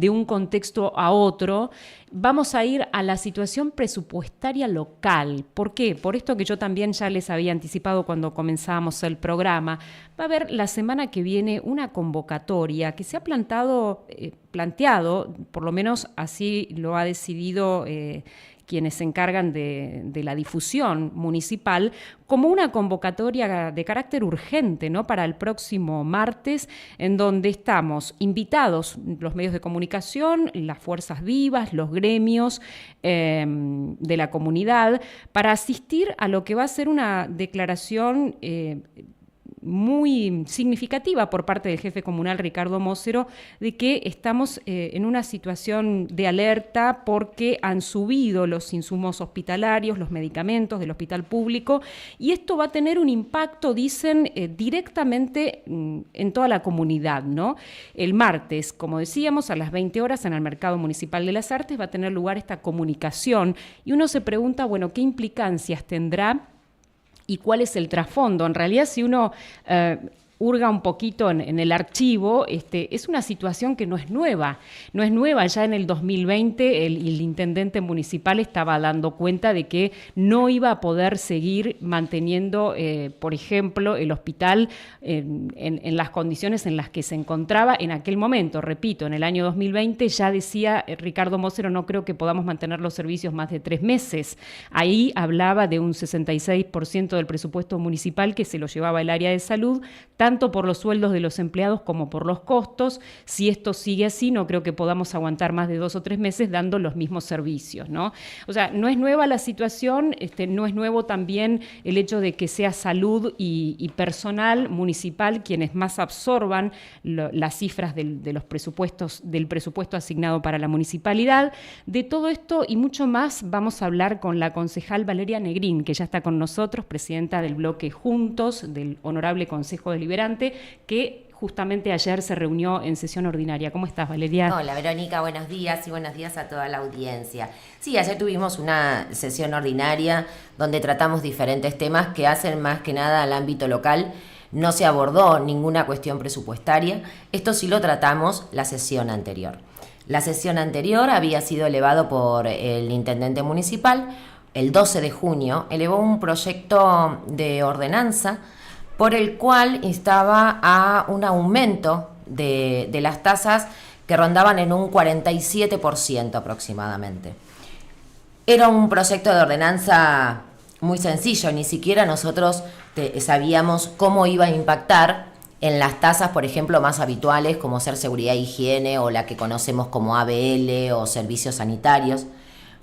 de un contexto a otro, vamos a ir a la situación presupuestaria local. ¿Por qué? Por esto que yo también ya les había anticipado cuando comenzábamos el programa. Va a haber la semana que viene una convocatoria que se ha planteado, por lo menos así lo ha decidido quienes se encargan de la difusión municipal, como una convocatoria de carácter urgente, ¿no?, para el próximo martes, en donde estamos invitados los medios de comunicación, las fuerzas vivas, los gremios de la comunidad, para asistir a lo que va a ser una declaración muy significativa por parte del jefe comunal Ricardo Mosero de que estamos en una situación de alerta porque han subido los insumos hospitalarios, los medicamentos del hospital público, y esto va a tener un impacto, dicen, directamente en toda la comunidad, ¿no? El martes, como decíamos, a las 20 horas en el Mercado Municipal de las Artes va a tener lugar esta comunicación y uno se pregunta, bueno, ¿qué implicancias tendrá y cuál es el trasfondo? En realidad, si uno hurga un poquito en el archivo, es una situación que no es nueva. No es nueva. Ya en el 2020 el intendente municipal estaba dando cuenta de que no iba a poder seguir manteniendo, por ejemplo, el hospital en las condiciones en las que se encontraba en aquel momento. Repito, en el año 2020 ya decía Ricardo Mosero, no creo que podamos mantener los servicios más de 3 meses. Ahí hablaba de un 66% del presupuesto municipal que se lo llevaba el área de salud, tanto por los sueldos de los empleados como por los costos. Si esto sigue así, no creo que podamos aguantar más de 2 o 3 meses dando los mismos servicios, ¿no? O sea, no es nueva la situación, no es nuevo también el hecho de que sea salud y personal municipal quienes más absorban las cifras de los presupuestos, del presupuesto asignado para la municipalidad. De todo esto y mucho más vamos a hablar con la concejal Valeria Negrín, que ya está con nosotros, presidenta del bloque Juntos, del Honorable Consejo Deliberante, que justamente ayer se reunió en sesión ordinaria. ¿Cómo estás, Valeria? Hola, Verónica, buenos días y buenos días a toda la audiencia. Sí, ayer tuvimos una sesión ordinaria donde tratamos diferentes temas que hacen más que nada al ámbito local. No se abordó ninguna cuestión presupuestaria. Esto sí lo tratamos la sesión anterior. La sesión anterior había sido elevado por el intendente municipal. El 12 de junio elevó un proyecto de ordenanza por el cual instaba a un aumento de las tasas que rondaban en un 47% aproximadamente. Era un proyecto de ordenanza muy sencillo, ni siquiera nosotros sabíamos cómo iba a impactar en las tasas, por ejemplo, más habituales, como ser seguridad e higiene, o la que conocemos como ABL o servicios sanitarios,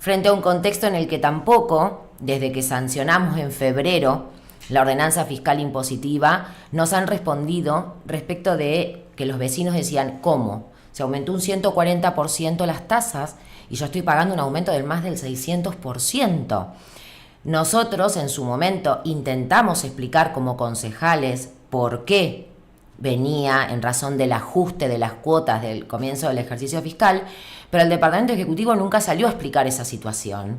frente a un contexto en el que tampoco, desde que sancionamos en febrero la ordenanza fiscal impositiva, nos han respondido respecto de que los vecinos decían, ¿cómo? Se aumentó un 140% las tasas y yo estoy pagando un aumento del más del 600%. Nosotros en su momento intentamos explicar como concejales por qué venía en razón del ajuste de las cuotas del comienzo del ejercicio fiscal, pero el Departamento Ejecutivo nunca salió a explicar esa situación.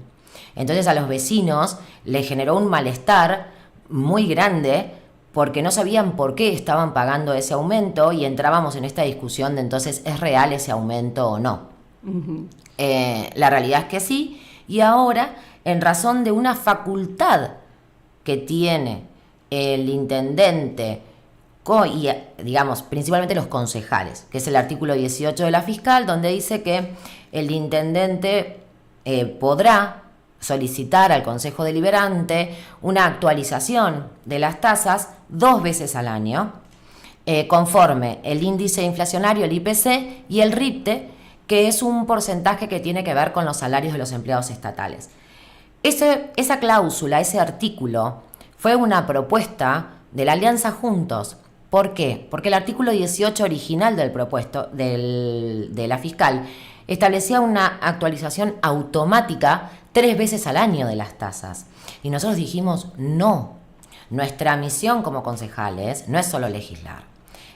Entonces a los vecinos les generó un malestar muy grande porque no sabían por qué estaban pagando ese aumento y entrábamos en esta discusión de entonces, ¿es real ese aumento o no? Uh-huh. La realidad es que sí, y ahora, en razón de una facultad que tiene el intendente y, digamos, principalmente los concejales, que es el artículo 18 de la fiscal, donde dice que el intendente podrá solicitar al Consejo Deliberante una actualización de las tasas 2 veces al año, conforme el índice inflacionario, el IPC, y el RIPTE, que es un porcentaje que tiene que ver con los salarios de los empleados estatales. Esa cláusula, ese artículo, fue una propuesta de la Alianza Juntos. ¿Por qué? Porque el artículo 18 original del propuesto de la fiscal establecía una actualización automática 3 veces al año de las tasas. Y nosotros dijimos, no. Nuestra misión como concejales no es solo legislar,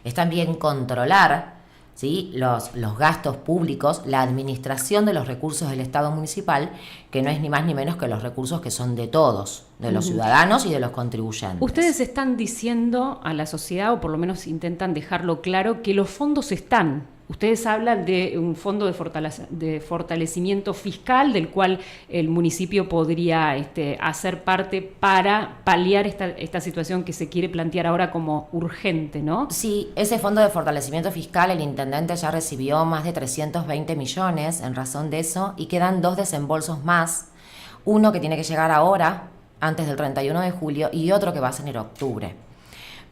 es también controlar, ¿sí?, los gastos públicos, la administración de los recursos del Estado municipal, que no es ni más ni menos que los recursos que son de todos, de los ciudadanos y de los contribuyentes. Ustedes están diciendo a la sociedad, o por lo menos intentan dejarlo claro, que los fondos están, Ustedes hablan de un fondo de fortalecimiento fiscal del cual el municipio podría hacer parte para paliar esta situación que se quiere plantear ahora como urgente, ¿no? Sí, ese fondo de fortalecimiento fiscal el intendente ya recibió más de 320 millones en razón de eso y quedan 2 desembolsos más. Uno que tiene que llegar ahora, antes del 31 de julio, y otro que va a ser en octubre.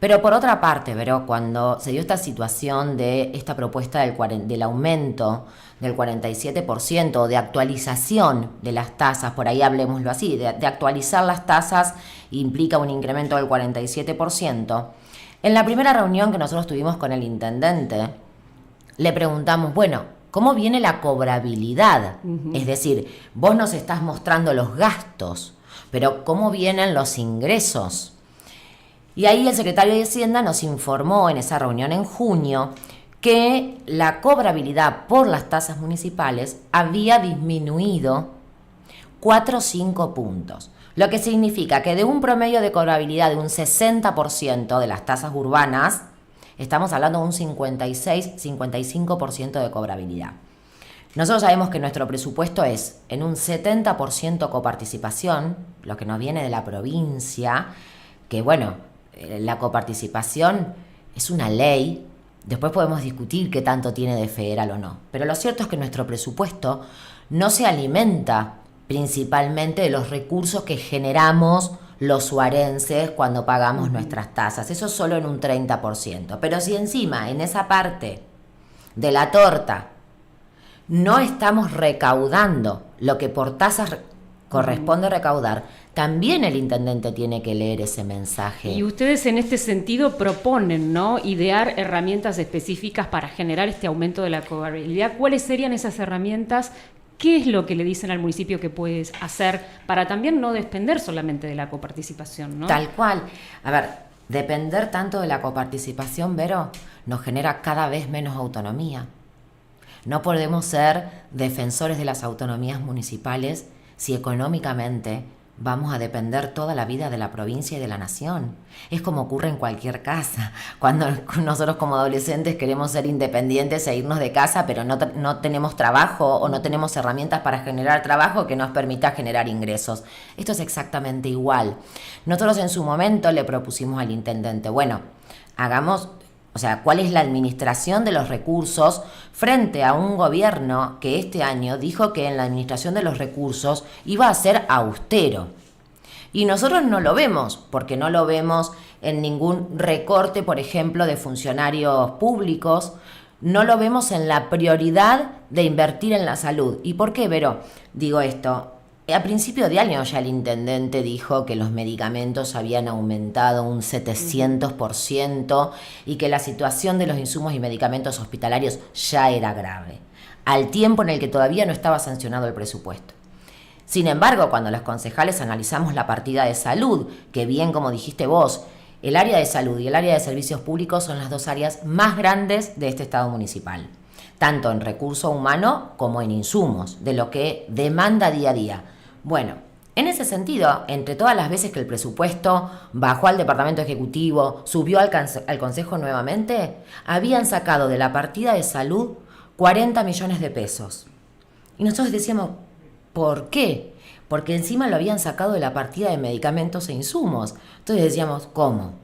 Pero por otra parte, Vero, cuando se dio esta situación de esta propuesta del aumento del 47%, de actualización de las tasas, por ahí hablemoslo así, de actualizar las tasas implica un incremento del 47%, en la primera reunión que nosotros tuvimos con el intendente, le preguntamos, bueno, ¿cómo viene la cobrabilidad? Es decir, vos nos estás mostrando los gastos, pero ¿cómo vienen los ingresos? Y ahí el secretario de Hacienda nos informó en esa reunión en junio que la cobrabilidad por las tasas municipales había disminuido 4 o 5 puntos. Lo que significa que de un promedio de cobrabilidad de un 60% de las tasas urbanas, estamos hablando de un 56-55% de cobrabilidad. Nosotros sabemos que nuestro presupuesto es en un 70% coparticipación, lo que nos viene de la provincia, que bueno, la coparticipación es una ley, después podemos discutir qué tanto tiene de federal o no, pero lo cierto es que nuestro presupuesto no se alimenta principalmente de los recursos que generamos los suarenses cuando pagamos nuestras tasas, eso solo en un 30%, pero si encima en esa parte de la torta no estamos recaudando lo que por tasas corresponde recaudar, también el intendente tiene que leer ese mensaje. Y ustedes en este sentido proponen, ¿no?, idear herramientas específicas para generar este aumento de la cobrabilidad. ¿Cuáles serían esas herramientas? ¿Qué es lo que le dicen al municipio que puede hacer para también no depender solamente de la coparticipación, ¿no? Tal cual. A ver, depender tanto de la coparticipación, Vero, nos genera cada vez menos autonomía. No podemos ser defensores de las autonomías municipales si económicamente vamos a depender toda la vida de la provincia y de la nación. Es como ocurre en cualquier casa. Cuando nosotros como adolescentes queremos ser independientes e irnos de casa, pero no tenemos trabajo o no tenemos herramientas para generar trabajo que nos permita generar ingresos. Esto es exactamente igual. Nosotros en su momento le propusimos al intendente, bueno, hagamos... O sea, ¿cuál es la administración de los recursos frente a un gobierno que este año dijo que en la administración de los recursos iba a ser austero? Y nosotros no lo vemos, porque no lo vemos en ningún recorte, por ejemplo, de funcionarios públicos, no lo vemos en la prioridad de invertir en la salud. ¿Y por qué, Vero? Digo esto. A principio de año ya el intendente dijo que los medicamentos habían aumentado un 700% y que la situación de los insumos y medicamentos hospitalarios ya era grave, al tiempo en el que todavía no estaba sancionado el presupuesto. Sin embargo, cuando los concejales analizamos la partida de salud, que bien como dijiste vos, el área de salud y el área de servicios públicos son las dos áreas más grandes de este estado municipal, tanto en recurso humano como en insumos, de lo que demanda día a día. Bueno, en ese sentido, entre todas las veces que el presupuesto bajó al Departamento Ejecutivo, subió al Consejo nuevamente, habían sacado de la partida de salud 40 millones de pesos. Y nosotros decíamos, ¿por qué? Porque encima lo habían sacado de la partida de medicamentos e insumos. Entonces decíamos, ¿cómo?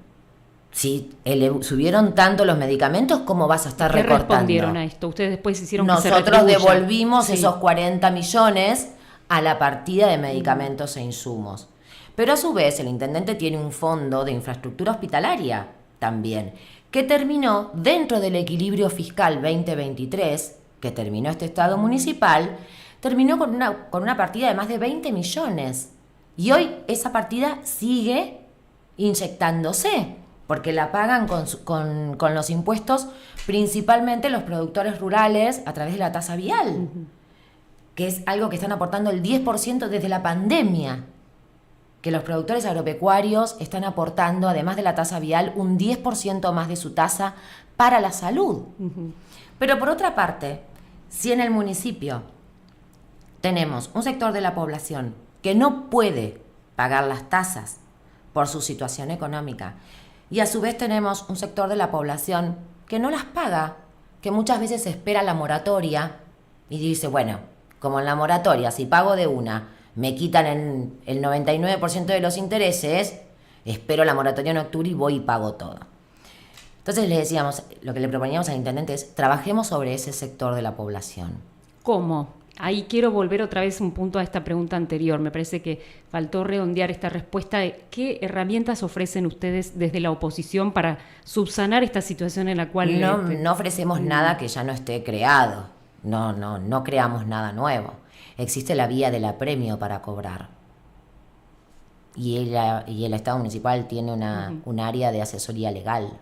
Si subieron tanto los medicamentos, ¿cómo vas a estar recortando? ¿Qué respondieron a esto? Ustedes después hicieron que se Nosotros retribuya. devolvimos esos 40 millones a la partida de medicamentos e insumos. Pero a su vez el intendente tiene un fondo de infraestructura hospitalaria también, que terminó dentro del equilibrio fiscal 2023, que terminó este estado municipal, terminó con una partida de más de 20 millones. Y hoy esa partida sigue inyectándose, porque la pagan con los impuestos principalmente los productores rurales a través de la tasa vial, que es algo que están aportando el 10% desde la pandemia, que los productores agropecuarios están aportando, además de la tasa vial, un 10% más de su tasa para la salud. Pero por otra parte, si en el municipio tenemos un sector de la población que no puede pagar las tasas por su situación económica, y a su vez tenemos un sector de la población que no las paga que muchas veces espera la moratoria y dice, bueno, como en la moratoria, si pago de una, me quitan el 99% de los intereses, espero la moratoria en octubre y voy y pago todo. Entonces le decíamos, lo que le proponíamos al intendente es, trabajemos sobre ese sector de la población. ¿Cómo? Ahí quiero volver otra vez un punto a esta pregunta anterior. Me parece que faltó redondear esta respuesta de qué herramientas ofrecen ustedes desde la oposición para subsanar esta situación en la cual... No ofrecemos nada que ya no esté creado. No creamos nada nuevo. Existe la vía del apremio para cobrar. Y el Estado municipal tiene un área de asesoría legal,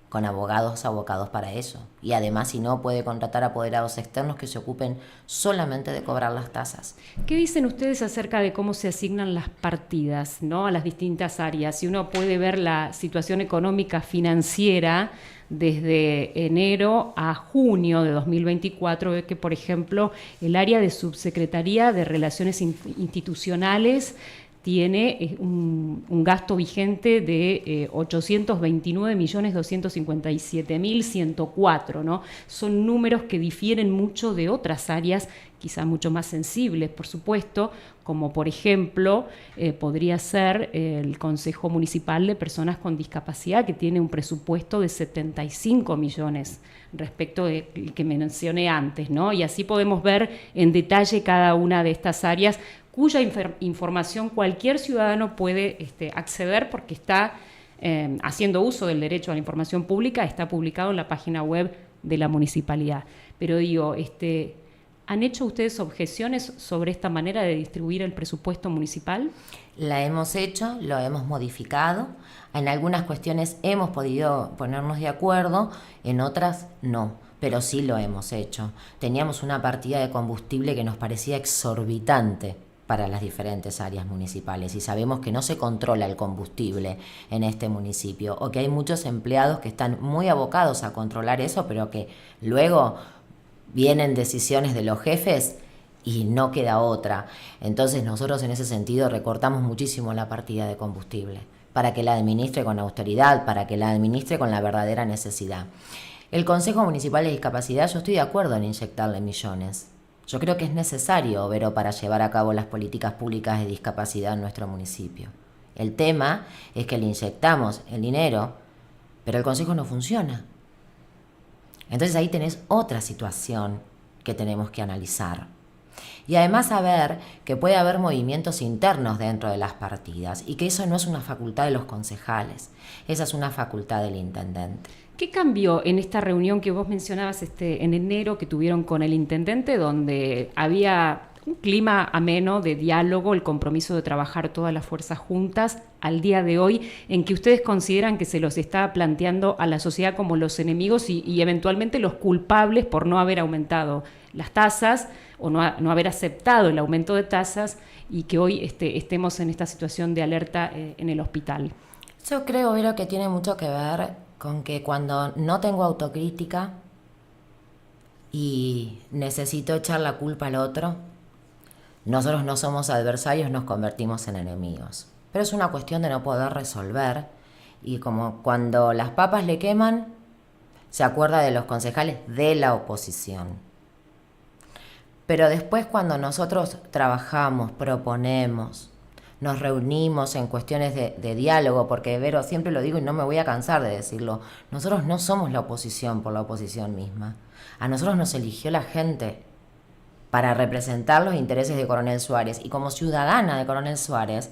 con abogados abocados para eso. Y además, si no, puede contratar apoderados externos que se ocupen solamente de cobrar las tasas. ¿Qué dicen ustedes acerca de cómo se asignan las partidas, ¿no?, a las distintas áreas? Si uno puede ver la situación económica financiera desde enero a junio de 2024, ve que, por ejemplo, el área de Subsecretaría de Relaciones Institucionales tiene un gasto vigente de 829.257.104, ¿no? Son números que difieren mucho de otras áreas, quizá mucho más sensibles, por supuesto, como por ejemplo podría ser el Consejo Municipal de Personas con Discapacidad, que tiene un presupuesto de 75 millones respecto del que mencioné antes, ¿no? Y así podemos ver en detalle cada una de estas áreas, cuya información cualquier ciudadano puede acceder porque está haciendo uso del derecho a la información pública, está publicado en la página web de la municipalidad. Pero digo, ¿han hecho ustedes objeciones sobre esta manera de distribuir el presupuesto municipal? La hemos hecho, lo hemos modificado. En algunas cuestiones hemos podido ponernos de acuerdo, en otras no, pero sí lo hemos hecho. Teníamos una partida de combustible que nos parecía exorbitante para las diferentes áreas municipales y sabemos que no se controla el combustible en este municipio o que hay muchos empleados que están muy abocados a controlar eso, pero que luego vienen decisiones de los jefes y no queda otra. Entonces nosotros en ese sentido recortamos muchísimo la partida de combustible para que la administre con autoridad, para que la administre con la verdadera necesidad. El Consejo Municipal de Discapacidad, yo estoy de acuerdo en inyectarle millones. Yo creo que es necesario, Vero, para llevar a cabo las políticas públicas de discapacidad en nuestro municipio. El tema es que le inyectamos el dinero, pero el consejo no funciona. Entonces ahí tenés otra situación que tenemos que analizar. Y además saber que puede haber movimientos internos dentro de las partidas y que eso no es una facultad de los concejales, esa es una facultad del intendente. ¿Qué cambió en esta reunión que vos mencionabas en enero que tuvieron con el intendente, donde había un clima ameno de diálogo, el compromiso de trabajar todas las fuerzas juntas, al día de hoy, en que ustedes consideran que se los está planteando a la sociedad como los enemigos y eventualmente los culpables por no haber aumentado las tasas o no haber aceptado el aumento de tasas y que hoy estemos en esta situación de alerta en el hospital? Yo creo, Vero, que tiene mucho que ver con que cuando no tengo autocrítica y necesito echar la culpa al otro, nosotros no somos adversarios, nos convertimos en enemigos. Pero es una cuestión de no poder resolver y como cuando las papas le queman, se acuerda de los concejales de la oposición. Pero después cuando nosotros trabajamos, proponemos, nos reunimos en cuestiones de diálogo, porque Vero, siempre lo digo y no me voy a cansar de decirlo, nosotros no somos la oposición por la oposición misma. A nosotros nos eligió la gente para representar los intereses de Coronel Suárez. Y como ciudadana de Coronel Suárez,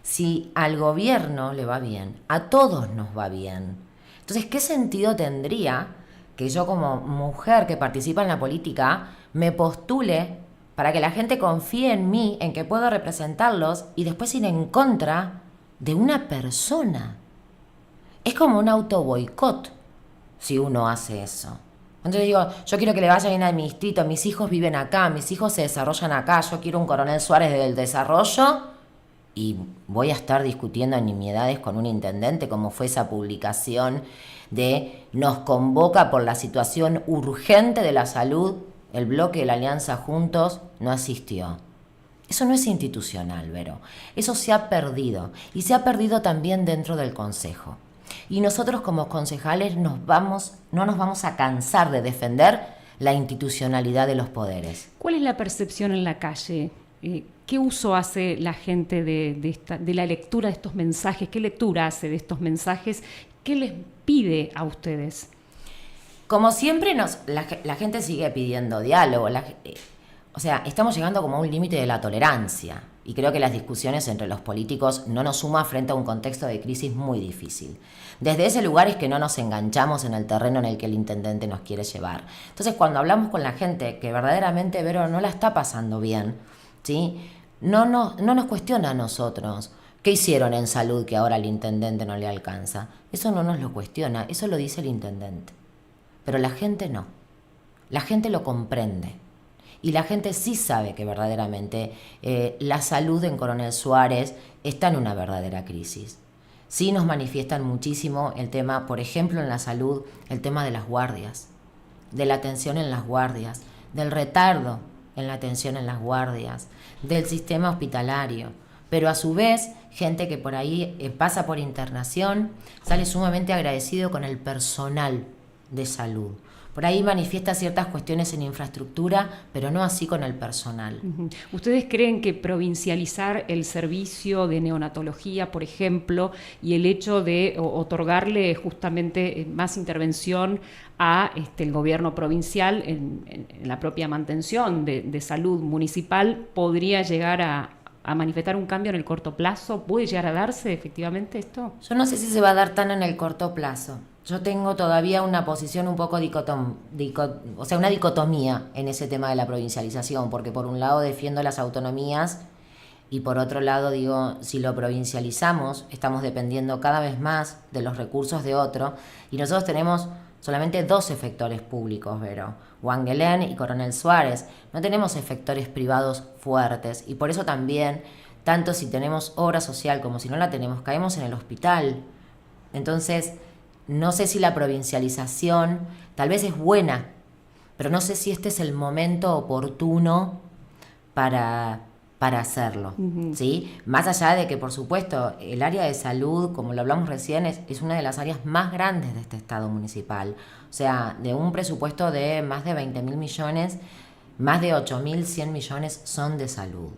si al gobierno le va bien, a todos nos va bien. Entonces, ¿qué sentido tendría que yo como mujer que participa en la política me postule para que la gente confíe en mí, en que puedo representarlos y después ir en contra de una persona? Es como un autoboicot si uno hace eso. Entonces digo, yo quiero que le vaya bien a mi distrito, mis hijos viven acá, mis hijos se desarrollan acá, yo quiero un Coronel Suárez del desarrollo y voy a estar discutiendo nimiedades con un intendente como fue esa publicación de nos convoca por la situación urgente de la salud. El bloque de la Alianza Juntos no asistió. Eso no es institucional, Vero. Eso se ha perdido. Y se ha perdido también dentro del Consejo. Y nosotros como concejales no nos vamos a cansar de defender la institucionalidad de los poderes. ¿Cuál es la percepción en la calle? ¿Qué uso hace la gente de la lectura de estos mensajes? ¿Qué lectura hace de estos mensajes? ¿Qué les pide a ustedes? Como siempre, la gente sigue pidiendo diálogo. O sea, estamos llegando como a un límite de la tolerancia. Y creo que las discusiones entre los políticos no nos suman frente a un contexto de crisis muy difícil. Desde ese lugar es que no nos enganchamos en el terreno en el que el intendente nos quiere llevar. Entonces, cuando hablamos con la gente que verdaderamente, Vero, no la está pasando bien, ¿sí? No nos cuestiona a nosotros. ¿Qué hicieron en salud que ahora al intendente no le alcanza? Eso no nos lo cuestiona, eso lo dice el intendente. Pero la gente no. La gente lo comprende. Y la gente sí sabe que verdaderamente la salud en Coronel Suárez está en una verdadera crisis. Sí nos manifiestan muchísimo el tema, por ejemplo, en la salud, el tema de las guardias, de la atención en las guardias, del retardo en la atención en las guardias, del sistema hospitalario. Pero a su vez, gente que por ahí pasa por internación, sale sumamente agradecido con el personal de salud. Por ahí manifiesta ciertas cuestiones en infraestructura, pero no así con el personal. ¿Ustedes creen que provincializar el servicio de neonatología, por ejemplo, y el hecho de otorgarle justamente más intervención a el gobierno provincial en la propia mantención de salud municipal podría llegar a manifestar un cambio en el corto plazo? ¿Puede llegar a darse efectivamente esto? Yo no sé si se va a dar tan en el corto plazo. Yo tengo todavía una posición un poco una dicotomía en ese tema de la provincialización, porque por un lado defiendo las autonomías y por otro lado digo, si lo provincializamos, estamos dependiendo cada vez más de los recursos de otro, y nosotros tenemos solamente 2 efectores públicos, Vero, Wangelén y Coronel Suárez. No tenemos efectores privados fuertes, y por eso también, tanto si tenemos obra social como si no la tenemos, caemos en el hospital. Entonces, no sé si la provincialización tal vez es buena, pero no sé si este es el momento oportuno para hacerlo, ¿sí? Más allá de que, por supuesto, el área de salud, como lo hablamos recién, es una de las áreas más grandes de este Estado municipal. O sea, de un presupuesto de más de 20.000 millones, más de 8.100 millones son de salud.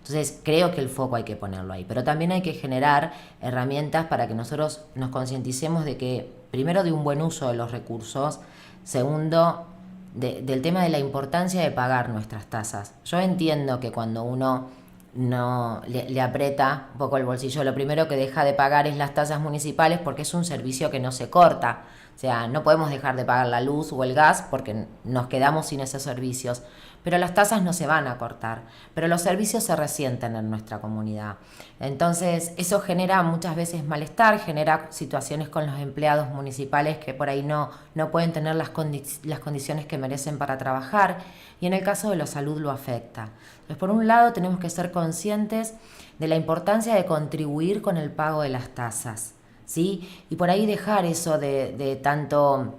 Entonces, creo que el foco hay que ponerlo ahí, pero también hay que generar herramientas para que nosotros nos concienticemos de que, primero, de un buen uso de los recursos, segundo, del tema de la importancia de pagar nuestras tasas. Yo entiendo que cuando uno no le aprieta un poco el bolsillo, lo primero que deja de pagar es las tasas municipales porque es un servicio que no se corta. O sea, no podemos dejar de pagar la luz o el gas porque nos quedamos sin esos servicios. Pero las tasas no se van a cortar, pero los servicios se resienten en nuestra comunidad. Entonces, eso genera muchas veces malestar, genera situaciones con los empleados municipales que por ahí no pueden tener las condiciones que merecen para trabajar, y en el caso de la salud lo afecta. Entonces, por un lado, tenemos que ser conscientes de la importancia de contribuir con el pago de las tasas, ¿sí? Y por ahí dejar eso de tanto...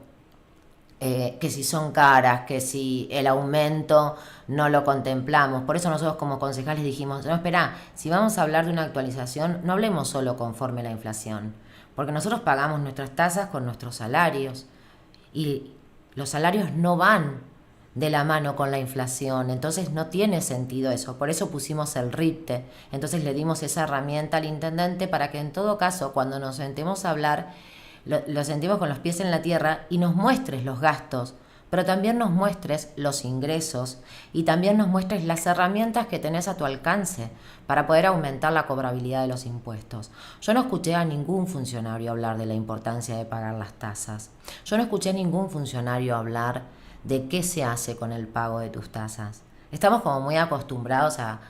que si son caras, que si el aumento no lo contemplamos. Por eso nosotros como concejales dijimos, no, espera, si vamos a hablar de una actualización, no hablemos solo conforme la inflación, porque nosotros pagamos nuestras tasas con nuestros salarios y los salarios no van de la mano con la inflación, entonces no tiene sentido eso. Por eso pusimos el RIPTE, entonces le dimos esa herramienta al intendente para que en todo caso, cuando nos sentemos a hablar, lo sentimos con los pies en la tierra y nos muestres los gastos, pero también nos muestres los ingresos y también nos muestres las herramientas que tenés a tu alcance para poder aumentar la cobrabilidad de los impuestos. Yo no escuché a ningún funcionario hablar de la importancia de pagar las tasas. Yo no escuché a ningún funcionario hablar de qué se hace con el pago de tus tasas. Estamos como muy acostumbrados a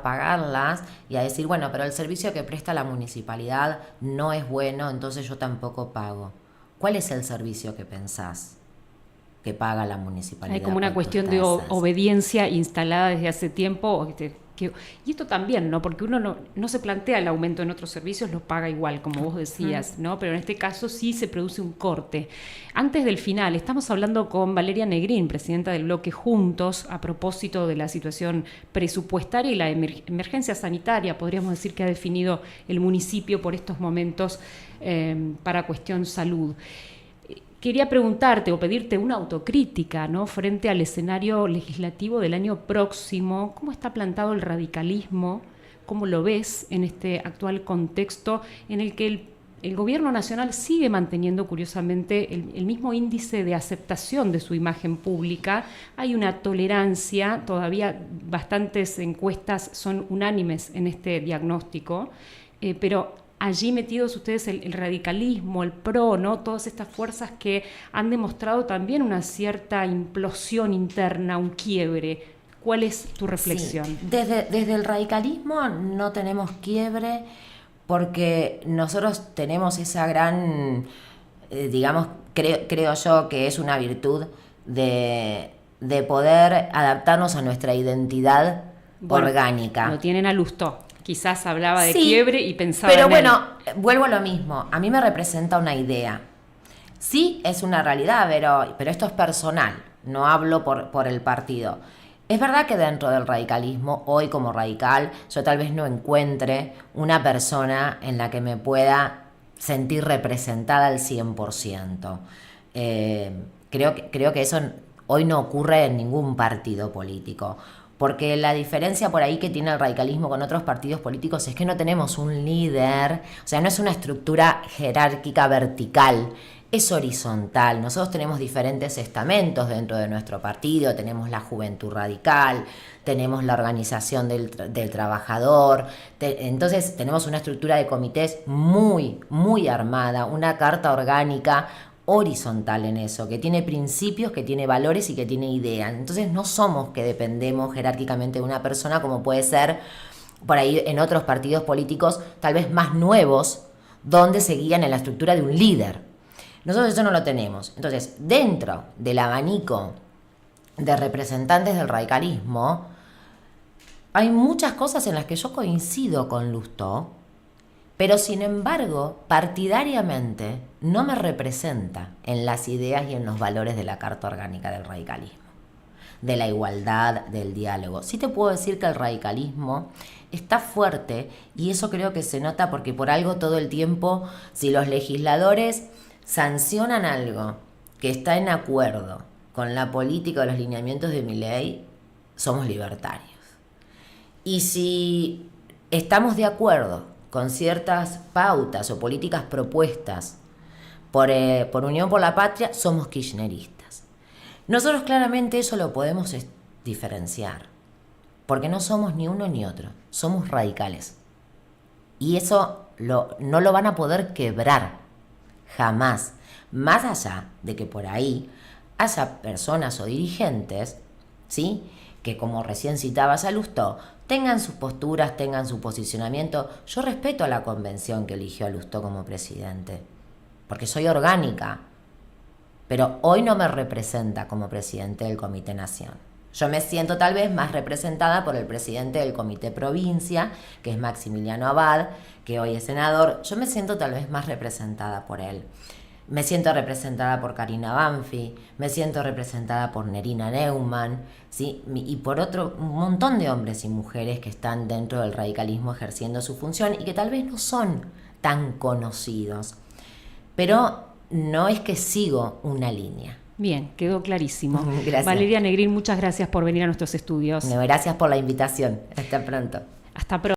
pagarlas y a decir, bueno, pero el servicio que presta la municipalidad no es bueno, entonces yo tampoco pago. ¿Cuál es el servicio que pensás que paga la municipalidad? Hay como una cuestión de obediencia instalada desde hace tiempo, Y esto también, ¿no? Porque uno no se plantea el aumento en otros servicios, lo paga igual, como vos decías, ¿no? Pero en este caso sí se produce un corte. Antes del final, estamos hablando con Valeria Negrín, presidenta del bloque Juntos, a propósito de la situación presupuestaria y la emergencia sanitaria, podríamos decir, que ha definido el municipio por estos momentos para cuestión salud. Quería preguntarte o pedirte una autocrítica, ¿no? Frente al escenario legislativo del año próximo. ¿Cómo está plantado el radicalismo? ¿Cómo lo ves en este actual contexto en el que el gobierno nacional sigue manteniendo, curiosamente, el mismo índice de aceptación de su imagen pública? Hay una tolerancia, todavía bastantes encuestas son unánimes en este diagnóstico, pero allí metidos ustedes el radicalismo, el PRO, ¿no? Todas estas fuerzas que han demostrado también una cierta implosión interna, un quiebre. ¿Cuál es tu reflexión? Sí. Desde el radicalismo no tenemos quiebre porque nosotros tenemos esa gran, digamos, creo yo que es una virtud de poder adaptarnos a nuestra identidad orgánica. Lo tienen a Lustó. Quizás hablaba de sí, quiebre y pensaba pero en bueno, vuelvo a lo mismo. A mí me representa una idea. Sí, es una realidad, pero esto es personal. No hablo por el partido. Es verdad que dentro del radicalismo, hoy como radical, yo tal vez no encuentre una persona en la que me pueda sentir representada al 100%. Creo que eso hoy no ocurre en ningún partido político. Porque la diferencia por ahí que tiene el radicalismo con otros partidos políticos es que no tenemos un líder, o sea, no es una estructura jerárquica vertical, es horizontal. Nosotros tenemos diferentes estamentos dentro de nuestro partido, tenemos la Juventud Radical, tenemos la Organización del Trabajador, entonces tenemos una estructura de comités muy, muy armada, una carta orgánica horizontal en eso, que tiene principios, que tiene valores y que tiene ideas. Entonces no somos que dependemos jerárquicamente de una persona como puede ser por ahí en otros partidos políticos tal vez más nuevos, donde se guían en la estructura de un líder. Nosotros eso no lo tenemos. Entonces, dentro del abanico de representantes del radicalismo, hay muchas cosas en las que yo coincido con Lustó, pero sin embargo, partidariamente no me representa en las ideas y en los valores de la Carta Orgánica del radicalismo, de la igualdad, del diálogo. Sí te puedo decir que el radicalismo está fuerte y eso creo que se nota porque por algo todo el tiempo, si los legisladores sancionan algo que está en acuerdo con la política o los lineamientos de Milei, somos libertarios. Y si estamos de acuerdo con ciertas pautas o políticas propuestas por Unión por la Patria, somos kirchneristas. Nosotros claramente eso lo podemos diferenciar, porque no somos ni uno ni otro, somos radicales. Y eso no lo van a poder quebrar, jamás. Más allá de que por ahí haya personas o dirigentes, ¿sí?, que como recién citabas a Lustó, tengan sus posturas, tengan su posicionamiento. Yo respeto a la convención que eligió a Lustó como presidente, porque soy orgánica, pero hoy no me representa como presidente del Comité Nación. Yo me siento tal vez más representada por el presidente del Comité Provincia, que es Maximiliano Abad, que hoy es senador. Yo me siento tal vez más representada por él. Me siento representada por Karina Banfi, me siento representada por Nerina Neumann, ¿sí?, y por un montón de hombres y mujeres que están dentro del radicalismo ejerciendo su función y que tal vez no son tan conocidos. Pero no es que sigo una línea. Bien, quedó clarísimo. Gracias. Valeria Negrín, muchas gracias por venir a nuestros estudios. Gracias por la invitación. Hasta pronto. Hasta pronto.